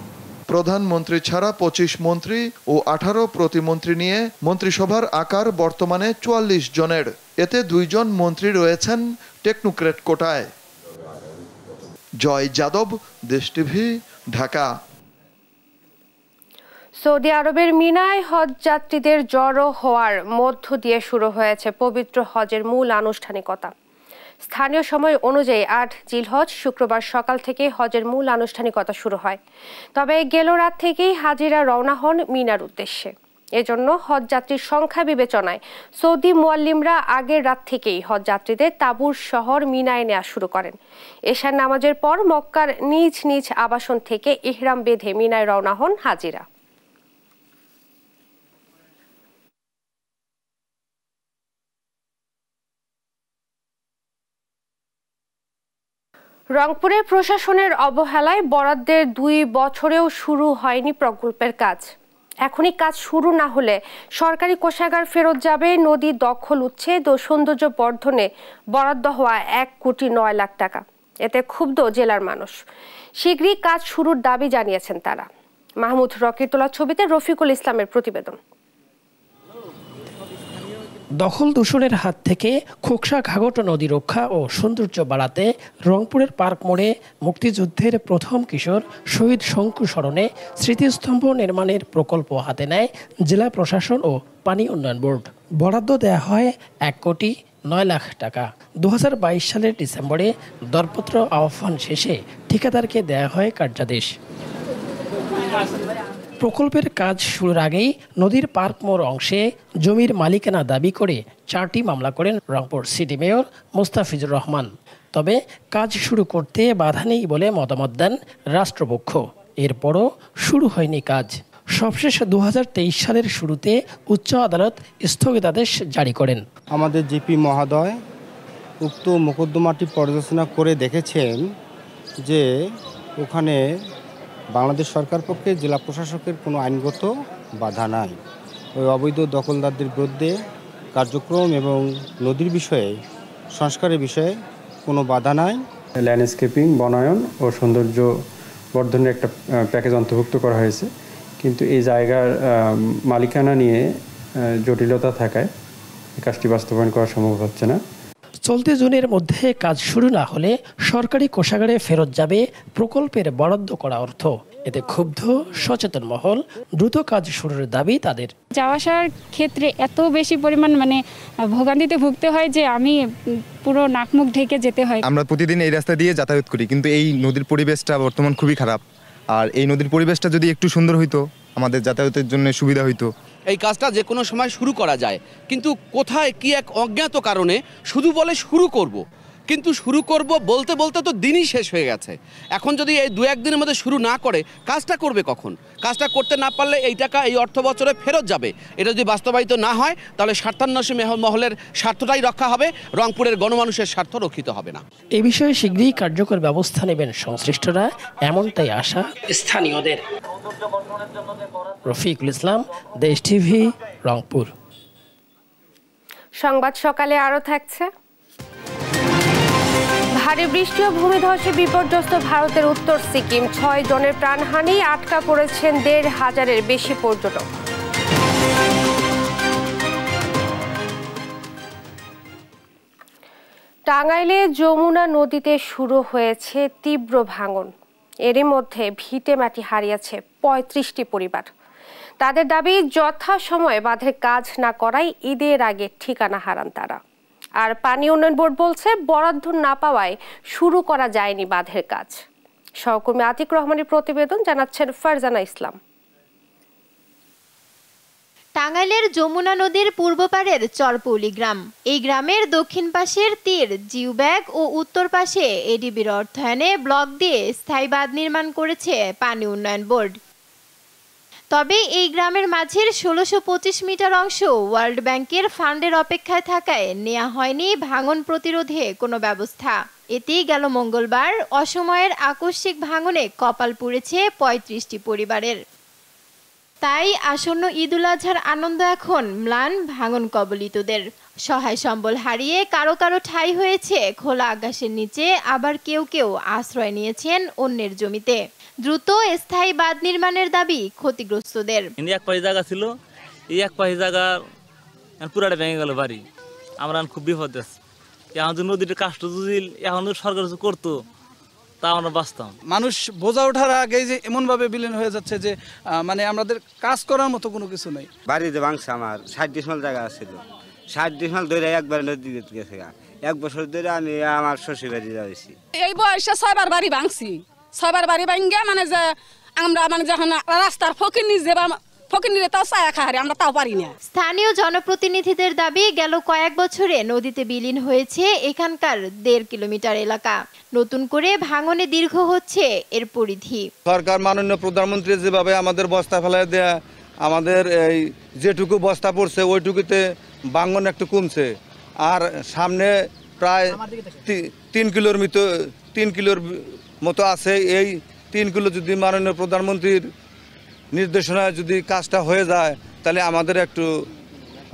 প্রধানমন্ত্রী ছাড়া 25 মন্ত্রী ও 18 প্রতিমন্ত্রী নিয়ে মন্ত্রিসভার আকার বর্তমানে 44 জনের। এতে 2 জন মন্ত্রী রয়েছেন টেকনোক্র্যাট কোটায়। জয় যাদব, দেশ টিভি, ঢাকা। সৌদি আরবের মিনায় হজ যাত্রীদের জড়ো হওয়ার মধ্য দিয়ে শুরু হয়েছে পবিত্র হজের মূল আনুষ্ঠানিকতা। স্থানীয় সময় অনুযায়ী 8 জিলহজ শুক্রবার সকাল থেকে হজের মূল আনুষ্ঠানিকতা শুরু হয়। তবে গেল রাত থেকেই হাজিরা রওনা হন মিনার উদ্দেশ্যে। এজন্য হজ যাত্রীর সংখ্যা বিবেচনায় সৌদি মুয়াল্লিমরা আগের রাত থেকেই হজ যাত্রীদের তাঁবুর শহর মিনায় নেওয়া শুরু করেন। এশার নামাজের পর মক্কার নিজ নিজ আবাসন থেকে ইহরাম বেঁধে মিনায় রওনা হন হাজিরা। রংপুরে প্রশাসনের অবহেলায় বরাদ্দের 2 বছরেও শুরু হয়নি প্রকল্পের কাজ। এখনই কাজ শুরু না হলে সরকারি কোষাগার ফেরত যাবে। নদী দখল উচ্ছেদ ও সৌন্দর্য বর্ধনে বরাদ্দ হওয়া 1,09,00,000 টাকা। এতে ক্ষুব্ধ জেলার মানুষ। শীঘ্রই কাজ শুরুর দাবি জানিয়েছেন তারা। মাহমুদ রকির তোলা ছবিতে রফিকুল ইসলামের প্রতিবেদন। দখল দূষণের হাত থেকে খোকসা ঘাঘট নদী রক্ষা ও সৌন্দর্য বাড়াতে রংপুরের পার্ক মোড়ে মুক্তিযুদ্ধের প্রথম কিশোর শহীদ শঙ্কু স্মরণে স্মৃতিস্তম্ভ নির্মাণের প্রকল্প হাতে নেয় জেলা প্রশাসন ও পানি উন্নয়ন বোর্ড। বরাদ্দ দেয়া হয় 1,09,00,000 টাকা। 2022 সালের ডিসেম্বরে দরপত্র আহ্বান শেষে ঠিকাদারকে দেয়া হয় কার্যাদেশ। প্রকল্পের কাজ শুরুর আগেই নদীর পার্ক মোড় অংশে জমির মালিকানা দাবি করে 4টি মামলা করেন রংপুর সিটি মেয়র মোস্তাফিজুর রহমান। তবে কাজ শুরু করতে বাধা নেই বলে মতামত দেন রাষ্ট্রপক্ষ। এরপরও শুরু হয়নি কাজ। সবশেষ 2023 সালের শুরুতে উচ্চ আদালত স্থগিতাদেশ জারি করেন। আমাদের জিপি মহোদয় উক্ত মোকদ্দমাটি পর্যালোচনা করে দেখেছেন যে ওখানে বাংলাদেশ সরকার পক্ষে জেলা প্রশাসকের কোনো আইনগত বাধা নাই। ওই অবৈধ দখলদারদের বিরুদ্ধে কার্যক্রম এবং নদীর বিষয়ে সংস্কারের বিষয়ে কোনো বাধা নাই। ল্যান্ডস্কেপিং, বনায়ন ও সৌন্দর্য বর্ধনের একটা প্যাকেজ অন্তর্ভুক্ত করা হয়েছে, কিন্তু এই জায়গার মালিকানা নিয়ে জটিলতা থাকায় এই কাজটি বাস্তবায়ন করা সম্ভব হচ্ছে না। চলতি জুনের মধ্যে কাজ শুরু না হলে সরকারি কোষাগারে ফেরত যাবে প্রকল্পের বরাদ্দ করা অর্থ। এতে ক্ষুব্ধ সচেতন মহল। দ্রুত কাজ শুরুর দাবি তাদের। যাওয়া আসার ক্ষেত্রে এত বেশি পরিমাণ ভোগান্তিতে ভুগতে হয় যে আমি পুরো নাকমুখ ঢেকে যেতে হয়। আমরা প্রতিদিন এই রাস্তা দিয়ে যাতায়াত করি, কিন্তু এই নদীর পরিবেশটা বর্তমান খুবই খারাপ। আর এই নদীর পরিবেশটা যদি একটু সুন্দর হইতো, আমাদের যাতায়াতের জন্য সুবিধা হইতো। এই কাজটা যে কোনো সময় শুরু করা যায়, কিন্তু কোথায় কি এক অজ্ঞাত কারণে শুধু বলে শুরু করব, কিন্তু শুরু করব বলতে বলতে তো দিনই শেষ হয়ে গেছে। এখন যদি এই 2-1 দিনের মধ্যে শুরু না করে কাজটা করবে কখন? কাজটা করতে না পারলে এই টাকা এই অর্থ বছরে ফেরত যাবে। এটা যদি বাস্তবায়িত না হয় তাহলে স্বার্থান্বেষী মহলের স্বার্থটাই রক্ষা হবে, রংপুরের গণমানুষের স্বার্থ রক্ষিত হবে না। এ বিষয়ে শীঘ্রই কার্যকর ব্যবস্থা নেবেন সংশ্লিষ্টরা, এমনটাই আশা স্থানীয়দের। রফিকুল ইসলাম, দেশ টিভি, রংপুর। সংবাদ সকালে আরো থাকছে। ভারী বৃষ্টি ও ভূমিধসে বিপর্যস্ত ভারতের উত্তর সিকিম। 6 জনের প্রাণহানি, আটকা পড়েছেন 1,500-এর বেশি পর্যটক। টাঙ্গাইলে যমুনা নদীতে শুরু হয়েছে তীব্র ভাঙন। এরই মধ্যে ভিটে মাটি হারিয়েছে 35টি পরিবার। তাদের দাবি, যথাসময়ে বাঁধের কাজ না করায় ঈদের আগে ঠিকানা হারান তারা। আর পানি উন্নয়ন বোর্ড বলছে বরাদ্দ না পাওয়ায় শুরু করা যায়নি বাঁধের কাজ। সহকর্মী আতিক রহমানের প্রতিবেদন, জানাচ্ছেন ফারজানা ইসলাম। টাঙ্গাইলের যমুনা নদীর পূর্ব পাড়ের চরপৌলি গ্রাম। এই গ্রামের দক্ষিণ পাশের তীর জিউব্যাগ ও উত্তর পাশে এডিবির অর্থায়নে ব্লক দিয়ে স্থায়ী বাঁধ নির্মাণ করেছে পানি উন্নয়ন বোর্ড। তবে এই গ্রামের মাঝের 1625 মিটার অংশ ওয়ার্ল্ড ব্যাংকের ফান্ডের অপেক্ষায় থাকায় নেওয়া হয়নি ভাঙন প্রতিরোধে কোনো ব্যবস্থা। এতেই গেল মঙ্গলবার অসময়ের আকস্মিক ভাঙনে কপাল পুড়েছে 35টি পরিবারের। তাই আসন্ন ঈদুল আজহার আনন্দ এখন ম্লান ভাঙন কবলিতদের। সহায় সম্বল হারিয়ে কারো কারো ঠাঁই হয়েছে খোলা আকাশের নিচে, আবার কেউ কেউ আশ্রয় নিয়েছেন অন্যের জমিতে। দ্রুত স্থায়ী বাঁধ নির্মাণের দাবি ক্ষতিগ্রস্তদের। এক পাশে জায়গা ছিল, এই এক পাশে জায়গা পুরাটা ভেঙে গেল বাড়ি। আমরা খুব বিপদ আছি। এখন যদি নদীর কাজটা যদি এখন সরকার করতো তা আমরা বাঁচতাম। মানুষ বোঝা ওঠার আগে যে এমনভাবে বিলীন হয়ে যাচ্ছে যে আমাদের কাজ করার মতো কোনো কিছু নেই। বাড়িতে ভাঙছে আমার 60 ডিসমাল জায়গা ছিল, 60 ডিসমাল ধরে একবার নদী গেছে। 1 বছর ধরে আমি আমার শ্বশুর বাড়ি যাচ্ছি। এই বয়সে 6বার বাড়ি ভাঙছি, 6বার বাড়ি ভাঙিয়া যে আমরা যখন রাস্তার ফকির তাও ছায়া খাহারে আমরা তাও পারি না। স্থানীয় জনপ্রতিনিধিদের দাবি, গেল কয়েক বছরে নদীতে বিলীন হয়েছে এখানকার 1.5 কিলোমিটার এলাকা। নতুন করে ভাঙনে দীর্ঘ হচ্ছে এর পরিধি। সরকার মাননীয় প্রধানমন্ত্রী যেভাবে আমাদের বস্তা ফেলায় দেয়া, আমাদের এই যেটুকু বস্তা পড়ছে ওইটুকুতে ভাঙন একটু কমছে। আর সামনে প্রায় 3 3 কিলোর মতো আছে। এই 3 কিলো যদি মাননীয় প্রধানমন্ত্রীর নির্দেশনায় যদি কাজটা হয়ে যায় তাহলে আমাদের একটু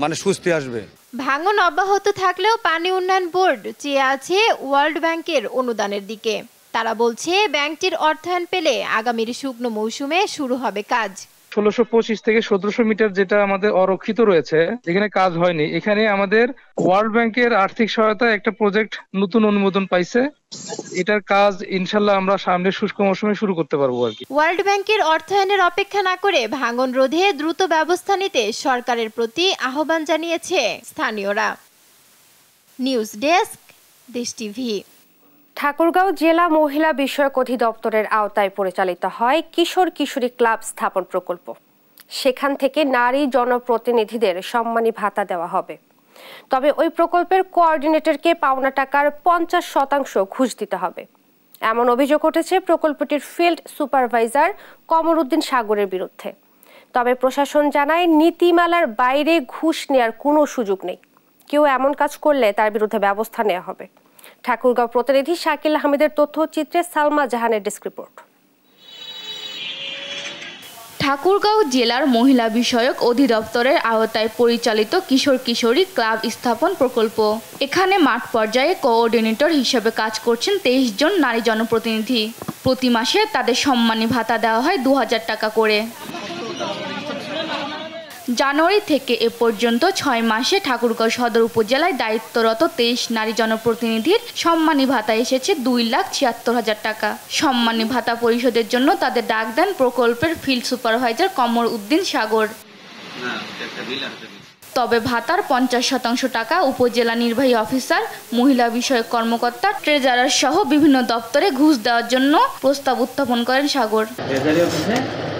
মানে স্বস্তি আসবে। ভাঙন অব্যাহত থাকলেও পানি উন্নয়ন বোর্ড চেয়ে আছে ওয়ার্ল্ড ব্যাংকের অনুদানের দিকে। তারা বলছে ব্যাংকটির অর্থায়ন পেলে আগামীর শুকনো মৌসুমে শুরু হবে কাজ। 1625 থেকে 1700 মিটার যেটা আমাদের অরক্ষিত রয়েছে, যেখানে কাজ হয়নি, এখানে আমাদের ওয়ার্ল্ড ব্যাংকের আর্থিক সহায়তা একটা প্রজেক্ট নতুন অনুমোদন পাইছে। এটার কাজ ইনশাল্লাহ আমরা সামনের শুষ্ক মৌসুমে শুরু করতে পারবো আর কি। ওয়ার্ল্ড ব্যাংকের অর্থায়নের অপেক্ষা না করে ভাঙন রোধে দ্রুত ব্যবস্থা নিতে সরকারের প্রতি আহ্বান জানিয়েছে স্থানীয়রা। নিউজ ডেস্ক, দেশ টিভি। ঠাকুরগাঁও জেলা মহিলা বিষয়ক অধিদপ্তরের আওতায় পরিচালিত হয় কিশোর কিশোরী ক্লাব স্থাপন প্রকল্প। সেখান থেকে নারী জনপ্রতিনিধিদের সম্মানী ভাতা দেওয়া হবে। তবে ওই প্রকল্পের কোঅর্ডিনেটরকে পাওনা টাকার 50% ঘুষ দিতে হবে, এমন অভিযোগ উঠেছে প্রকল্পটির ফিল্ড সুপারভাইজার কমরউদ্দিন সাগরের বিরুদ্ধে। তবে প্রশাসন জানায় নীতিমালার বাইরে ঘুষ নেওয়ার কোনো সুযোগ নেই। কেউ এমন কাজ করলে তার বিরুদ্ধে ব্যবস্থা নেওয়া হবে। ঠাকুরগাঁও প্রতিনিধি শাকিল আহমেদের তথ্যচিত্রে সালমা জাহানের ডেস্ক রিপোর্ট। ঠাকুরগাঁও জেলার মহিলা বিষয়ক অধিদপ্তরের আওতায় পরিচালিত কিশোর কিশোরী ক্লাব স্থাপন প্রকল্প। এখানে মাঠ পর্যায়ে কোঅর্ডিনেটর হিসেবে কাজ করছেন 23 জন নারী জনপ্রতিনিধি। প্রতি মাসে তাদের সম্মানী ভাতা দেওয়া হয় 2000 টাকা করে। জানুয়ারি থেকে এ পর্যন্ত 6 মাসে ঠাকুরগাঁও সদর উপজেলায় দায়িত্বরত 23 নারী জনপ্রতিনিধির সম্মানী ভাতা এসেছে 2,76,000 টাকা। সম্মানী ভাতা পরিশোধের জন্য তাদের ডাক দেন প্রকল্পের ফিল্ড সুপারভাইজার কমরউদ্দিন সাগর। তবে ভাতার 50% টাকা উপজেলা নির্বাহী অফিসার, মহিলা বিষয়ক কর্মকর্তা, ট্রেজারার সহ বিভিন্ন দপ্তরে ঘুষ দেওয়ার জন্য প্রস্তাব উত্থাপন করেন সাগর।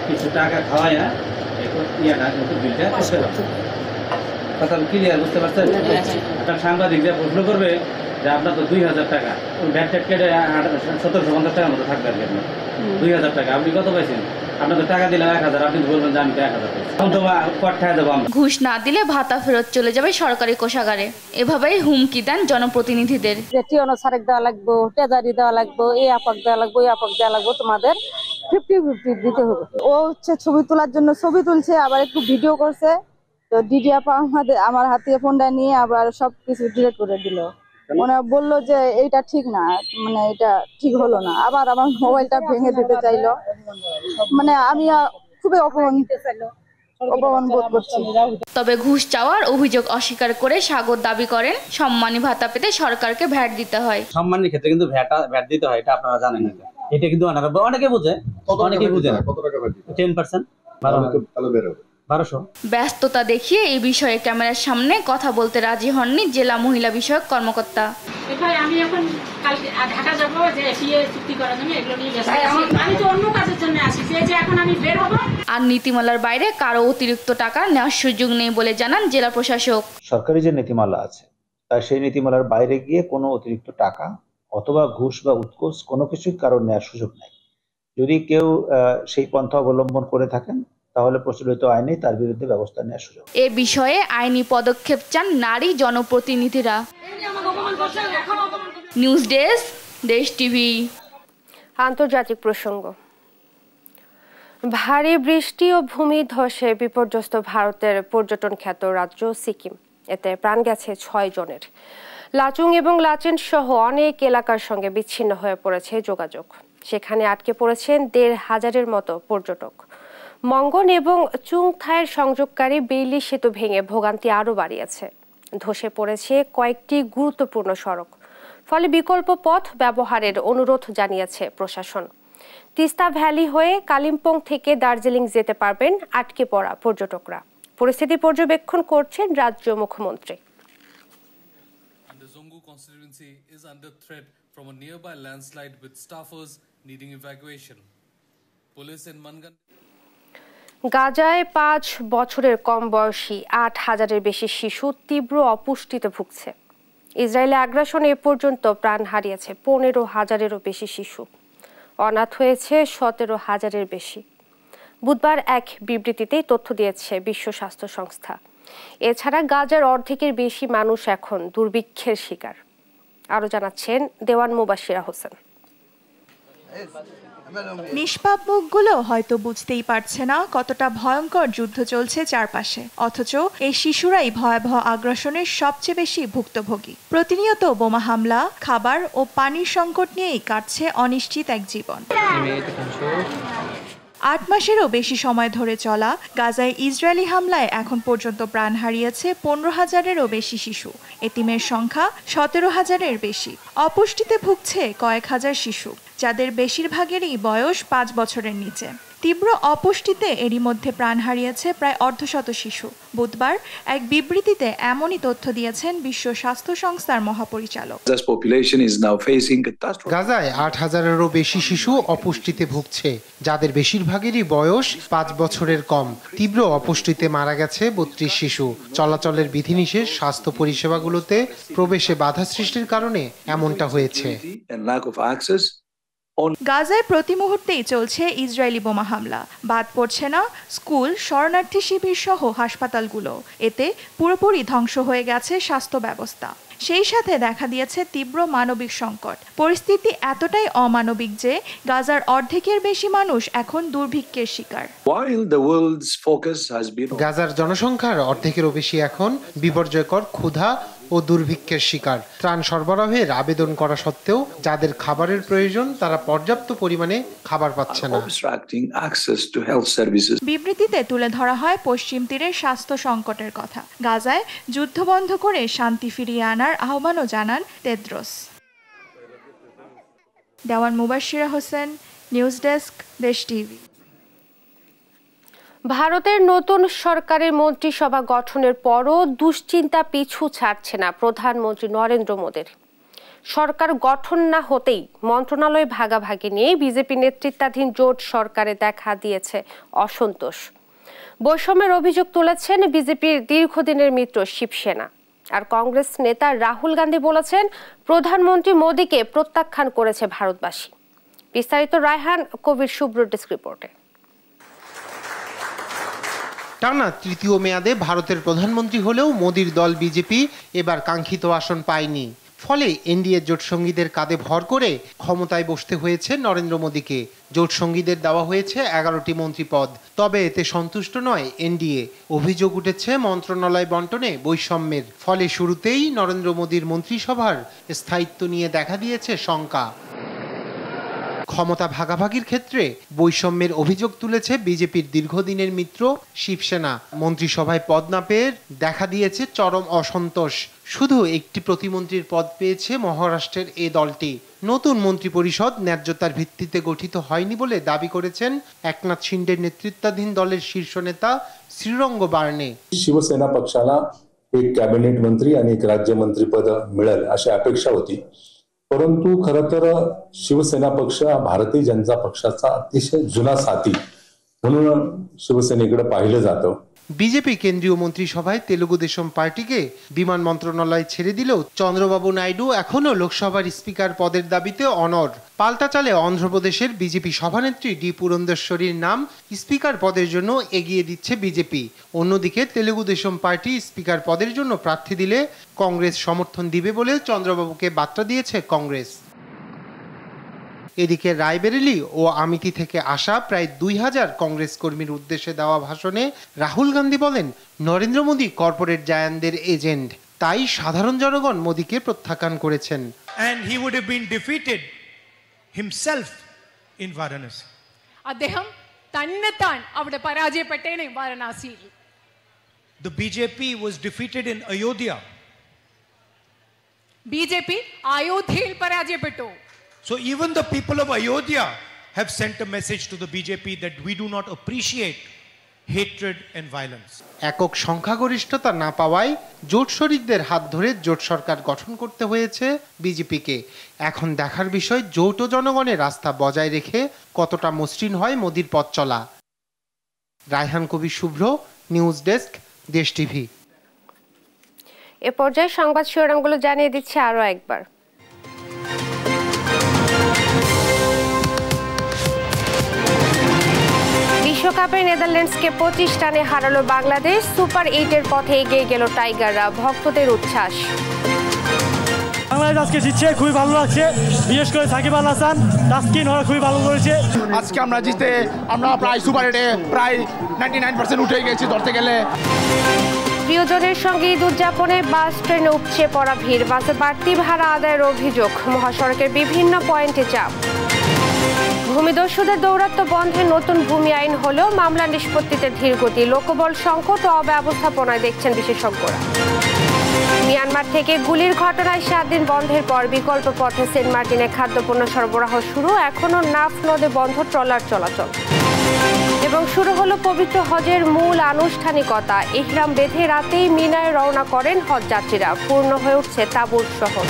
কিছু টাকা খাওয়ায় সাংবাদিক যে প্রশ্ন করবে যে আপনার তো 2000 টাকা ব্যাট ট্যাট কেটে 1750 টাকার মতো থাকবে আর কি। আপনার 2000 টাকা আপনি কত পাইছেন? আপনার তো টাকা দিলাম 1000, আপনি বলবেন যে আমি তো 1000 পাইছি। ঘুষ না দিলে ভাতা ফেরত চলে যাবে সরকারি কোষাগারে। এভাবেই হুমকি দেন জনপ্রতিনিধিদের। টিওনো দেওয়া লাগবো, ট্রেজারি দেওয়া লাগবো, এই আপক দেওয়া লাগবো, এই আপক দেওয়া লাগবো, তোমাদের 50-50 দিতে হবে। ও হচ্ছে ছবি তোলার জন্য ছবি তুলছে, আবার একটু ভিডিও করছে। তো ডিডি আপা আমার হাতে ফোনটা নিয়ে আবার সবকিছু ডিলিট করে দিল। মানে বললো যে এইটা ঠিক না, মানে এটা ঠিক হলো না। আবার আমার মোবাইলটা ভেঙে দিতে চাইলো। মানে আমি খুবই অপমান বোধ করছি। তবে ঘুষ চাওয়ার অভিযোগ অস্বীকার করে সাগর দাবি করেন সম্মানী ভাতা পেতে সরকারকে ভ্যাট দিতে হয়। সম্মানের ক্ষেত্রে কিন্তু ভ্যাট দিতে হয়, এটা আপনারা জানেন না। এটা কিন্তু অনেকে বুঝে, অনেকে বুঝে না। কত টাকা ভ্যাট? 10%। তাহলে বের হবে 1200। ব্যস্ততা দেখিয়ে এই বিষয়ে ক্যামেরার সামনে কথা বলতে রাজি হননি জেলা মহিলা বিষয়ক কর্মকর্তা। আমি এখন কালকে ঢাকা যাব যে পিএ চুক্তি করার জন্য, এগুলো নিয়ে ব্যস্ত আছি। আমি তো অন্য কাজের জন্য আসিছি, এই যে এখন আমি বের হব। আর নীতিমালার বাইরে কারো অতিরিক্ত টাকা নেওয়ার সুযোগ নেই বলে জানান জেলা প্রশাসক। সরকারি যে নীতিমালা আছে তার সেই নীতিমালার বাইরে গিয়ে কোনো অতিরিক্ত টাকা অথবা ঘুষ বা উৎকোচ কোনো কিছুই কারো নেওয়ার সুযোগ নেই। যদি কেউ সেই পন্থা অবলম্বন করে থাকেন তাহলে প্রচলিত আইনে তার বিরুদ্ধে ব্যবস্থা নেওয়ার সুযোগ। এ বিষয়ে আইনি পদক্ষেপ চান নারী জনপ্রতিনিধিরা। নিউজ ডেস্ক, দেশ টিভি। আন্তর্জাতিক প্রসঙ্গ। ভারী বৃষ্টি ও ভূমিধসে বিপর্যস্ত ভারতের পর্যটন খ্যাত রাজ্য সিকিম। এতে প্রাণ গেছে 6 জনের। লাচুং এবং লাচেন সহ অনেক এলাকার সঙ্গে বিচ্ছিন্ন হয়ে পড়েছে যোগাযোগ। সেখানে আটকে পড়েছেন 1,500-এর মতো পর্যটক। মঙ্গন এবং চুংথাইয়ের সংযোগকারী বেইলি সেতু ভেঙে ভোগান্তি আরও বাড়িয়েছে। ধসে পড়েছে কয়েকটি গুরুত্বপূর্ণ সড়ক। ফলে বিকল্প পথ ব্যবহারের অনুরোধ জানিয়েছে প্রশাসন। তিস্তা ভ্যালি হয়ে কালিম্পং থেকে দার্জিলিং যেতে পারবেন আটকে পড়া পর্যটকরা। পরিস্থিতি পর্যবেক্ষণ করছেন রাজ্য মুখ্যমন্ত্রী। গাজায় 5 বছরের কম বয়সী 8,000-এর বেশি শিশু তীব্র অপুষ্টিতে ভুগছে। ইসরায়েলি আগ্রাসনে এ পর্যন্ত প্রাণ হারিয়েছে 15,000-এরও বেশি শিশু। অনাথ হয়েছে 17,000-এর বেশি। বুধবার এক বিবৃতিতে তথ্য দিয়েছে বিশ্ব স্বাস্থ্য সংস্থা। এছাড়া গাজার অর্ধেকের বেশি মানুষ এখন দুর্ভিক্ষের শিকার। আরও জানাচ্ছেন দেওয়ান মুবাশিরা হোসেন। নিষ্পাপ মুখগুলো হয়তো বুঝতেই পারছে না কতটা ভয়ঙ্কর যুদ্ধ চলছে চারপাশে, অথচ এই শিশুরাই ভয়াবহ আগ্রাসনের সবচেয়ে বেশি ভুক্তভোগী। প্রতিনিয়ত বোমা হামলা, খাবার ও পানির সংকট নিয়েই কাটছে অনিশ্চিত এক জীবন। ৮ মাসেরও বেশি সময় ধরে চলা গাজায় ইসরায়েলি হামলায় এখন পর্যন্ত প্রাণ হারিয়েছে ১৫,০০০-এরও বেশি শিশু। এতিমের সংখ্যা ১৭,০০০-এর বেশি। অপুষ্টিতে ভুগছে কয়েক হাজার শিশু, যাদের বেশিরভাগেরই বয়স ৫ বছরের নিচে। তীব্র অপুষ্টিতে এরই মধ্যে প্রাণ হারিয়েছে প্রায় অর্ধশত শিশু। বুধবার এক বিবৃতিতে এমনই তথ্য দিয়েছেন বিশ্ব স্বাস্থ্য সংস্থার মহাপরিচালক। গাজায় ৮,০০০-এরও বেশি শিশু অপুষ্টিতে ভুগছে, যাদের বেশিরভাগেরই বয়স ৫ বছরের কম। তীব্র অপুষ্টিতে মারা গেছে ৩২ শিশু। চলাচলের বিধিনিষেধ, স্বাস্থ্য পরিষেবাগুলোতে প্রবেশে বাধা সৃষ্টির কারণে এমনটা হয়েছে। গাজায় প্রতি মুহূর্তেই চলছে ইসরায়েলি বোমা হামলা। বাদ পড়ছে না স্কুল, শরণার্থী শিবির সহ হাসপাতালগুলো। এতে পুরোপুরি ধ্বংস হয়ে গেছে স্বাস্থ্য ব্যবস্থা। সেই সাথে দেখা দিয়েছে তীব্র মানবিক সংকট। পরিস্থিতি এতটাই অমানবিক যে গাজার অর্ধেকের বেশি মানুষ এখন দুর্ভিক্ষের শিকার। গাজার জনসংখ্যার অর্ধেকেরও বেশি এখন বিপর্যয়কর ক্ষুধা ও দুর্ভিক্ষের শিকার। ত্রাণ সরবরাহের আবেদন করা সত্ত্বেও যাদের খাবারের প্রয়োজন তারা পর্যাপ্ত পরিমাণে খাবার পাচ্ছে না। বিবৃতিতে তুলে ধরা হয় পশ্চিম তীরের স্বাস্থ্য সংকটের কথা। গাজায় যুদ্ধ বন্ধ করে শান্তি ফিরিয়ে আনার আহ্বানও জানান তেদ্রোস। দেওয়ান মুবাশশিরা হোসেন, নিউজ ডেস্ক, দেশ টিভি। ভারতের নতুন সরকারের মন্ত্রিসভা গঠনের পরও দুশ্চিন্তা পিছু ছাড়ছে না প্রধানমন্ত্রী নরেন্দ্র মোদীর। সরকার গঠন না হতেই মন্ত্রণালয় ভাগাভাগি নিয়ে বিজেপি নেতৃত্বাধীন জোট সরকারে দেখা দিয়েছে অসন্তোষ। বৈষম্যের অভিযোগ তুলেছেন বিজেপির দীর্ঘদিনের মিত্র শিবসেনা। আর কংগ্রেস নেতা রাহুল গান্ধী বলেছেন প্রধানমন্ত্রী মোদীকে প্রত্যাখ্যান করেছে ভারতবাসী। বিস্তারিত রায়হান কবির শুভ্র ডেস্ক রিপোর্টে। টানা তৃতীয় মেয়াদে ভারতের প্রধানমন্ত্রী হলেও মোদীর দল বিজেপি এবার কাঙ্ক্ষিত আসন পায়নি। ফলে এনডিএ জোটসঙ্গীদের কাঁধে ভর করে ক্ষমতায় বসতে হয়েছে নরেন্দ্র মোদীকে। জোটসঙ্গীদের দেওয়া হয়েছে 11টি মন্ত্রীপদ। তবে এতে সন্তুষ্ট নয় এনডিএ। অভিযোগ উঠেছে মন্ত্রণালয় বন্টনে বৈষম্যের। ফলে শুরুতেই নরেন্দ্র মোদীর মন্ত্রিসভার স্থায়িত্ব নিয়ে দেখা দিয়েছে শঙ্কা। ক্ষমতা ভাগাভাগির ক্ষেত্রে বৈষম্যের অভিযোগ তুলেছে বিজেপির দীর্ঘদিনের মিত্র শিবসেনা। মন্ত্রিসভায় পদ না পেয়ে দেখা দিয়েছে চরম অসন্তোষ। শুধু একটি প্রতিমন্ত্রীর পদ পেয়েছে মহারাষ্ট্রের এই দলটি। নতুন মন্ত্রিপরিষদ ন্যায্যতার ভিত্তিতে গঠিত হয়নি বলে দাবি করেছেন एकनाथ शिंदेর नेतृत्वाधीन दलेर शीर्ष नेता श्रीरंग बारणे। शिवसेना पक्षाला एक कॅबिनेट मंत्री आणि एक राज्यमंत्रीपद मिळेल अशी अपेक्षा होती, परंतु खरं तर शिवसेना पक्ष भारतीय जनता पक्षाचा अतिशय जुना साथी म्हणून शिवसेनेकडे पाहिलं जातं। বিজেপি কেন্দ্রীয় মন্ত্রিসভায় তেলুগু দেশম পার্টিকে বিমান মন্ত্রণালয় ছেড়ে দিলেও চন্দ্রবাবু নাইডু এখনো লোকসভার স্পিকার পদের দাবিতে অনড়। পাল্টা চালে অন্ধ্রপ্রদেশের বিজেপি সভানেত্রী ডি পুরন্দেশ্বরীর নাম স্পিকার পদের জন্য এগিয়ে দিচ্ছে বিজেপি। অন্যদিকে তেলুগু দেশম পার্টি স্পিকার পদের জন্য প্রার্থী দিলে কংগ্রেস সমর্থন দিবে বলে চন্দ্রবাবুকে বার্তা দিয়েছে কংগ্রেস। এদিকে রায়বেরেলি ও আমিতি থেকে আসা প্রায় 2000 কংগ্রেস কর্মীর উদ্দেশ্যে দেওয়া ভাষণে রাহুল গান্ধী বলেন নরেন্দ্র মোদী কর্পোরেট জায়ান্টদের এজেন্ট, তাই সাধারণ জনগণ মোদীকে প্রত্যাখ্যান করেছেন। And he would have been defeated himself in Varanasi. അദ്ദേഹം തന്നെത്താൻ അവിടെ പരാജയപ്പെട്ടേനെ വാരണാസിയിൽ. The BJP was defeated in Ayodhya. BJP അയോധ്യയിൽ പരാജയപ്പെട്ടു. So even the people of Ayodhya have sent a message to the BJP that we do not appreciate hatred and violence. একক সংখ্যাগরিষ্ঠতা না পাওয়ায় জোট শরিকদের হাত ধরে জোট সরকার গঠন করতে হয়েছে বিজেপিকে। এখন দেখার বিষয় জোট ও জনগণের আস্থা বজায় রেখে কতটা মসৃণ হয় মোদীর পথ চলা। রায়হান কবির শুভ্র, নিউজ ডেস্ক, দেশ টিভি। এ পর্যায়ে সংবাদ শিরোনামগুলো জানিয়ে দিচ্ছে আরো একবার। বিশ্বকাপে নেদারল্যান্ডসকে 25 রানে হারালো বাংলাদেশ। সুপার 8-এর পথে এগিয়ে গেল টাইগাররা, ভক্তদের উচ্ছ্বাস। বাংলাদেশ সানরাইজ আজকে জিতছে, খুবই ভালো লাগছে। বিশেষ করে সাকিব আল হাসান, তাসকিন ওরা খুবই ভালো করেছে। আজকে আমরা জিতে আমরা প্রায় সুপার হিটে প্রায় 99% উঠে গেছি ধরতে গেলে। প্রিয়জনের সঙ্গে ঈদ উদযাপনে বাস ট্রেনে উপচে পড়া ভিড়, বাসে বাড়তি ভাড়া আদায়ের অভিযোগ, মহাসড়কের বিভিন্ন পয়েন্টে চাপ। ভূমিদস্যুদের দৌরাত্ম্য বন্ধে নতুন ভূমি আইন হলেও মামলা নিষ্পত্তিতে ধীরগতি, লোকবল সংকট ও অব্যবস্থাপনায় দেখছেন বিশেষজ্ঞরা। মিয়ানমার থেকে গুলির ঘটনায় 7 দিন বন্ধের পর বিকল্প পথে সেন্ট মার্টিনে খাদ্যপণ্য সরবরাহ শুরু, এখনও নাফ নদে বন্ধ ট্রলার চলাচল। এবং শুরু হলো পবিত্র হজের মূল আনুষ্ঠানিকতা, ইহরাম বেঁধে রাতেই মিনায় রওনা করেন হজ যাত্রীরা, পূর্ণ হয়ে উঠছে তাঁবুর শহর।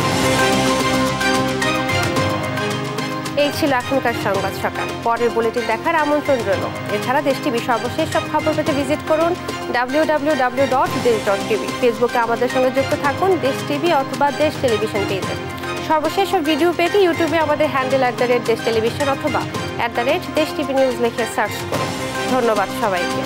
এই ছিল এখনকার সংবাদ সকাল। পরের বুলেটিন দেখার আমন্ত্রণ রইল। এছাড়া দেশ টিভি সর্বশেষ সব খবর পেতে ভিজিট করুন www.desh.tv। ফেসবুকে আমাদের সঙ্গে যুক্ত থাকুন দেশ টিভি অথবা দেশ টেলিভিশন পেজে। সর্বশেষ সব ভিডিও পেতে ইউটিউবে আমাদের হ্যান্ডেল @দেশ টেলিভিশন অথবা @দেশ টিভি নিউজ লিখে সার্চ করুন। ধন্যবাদ সবাইকে।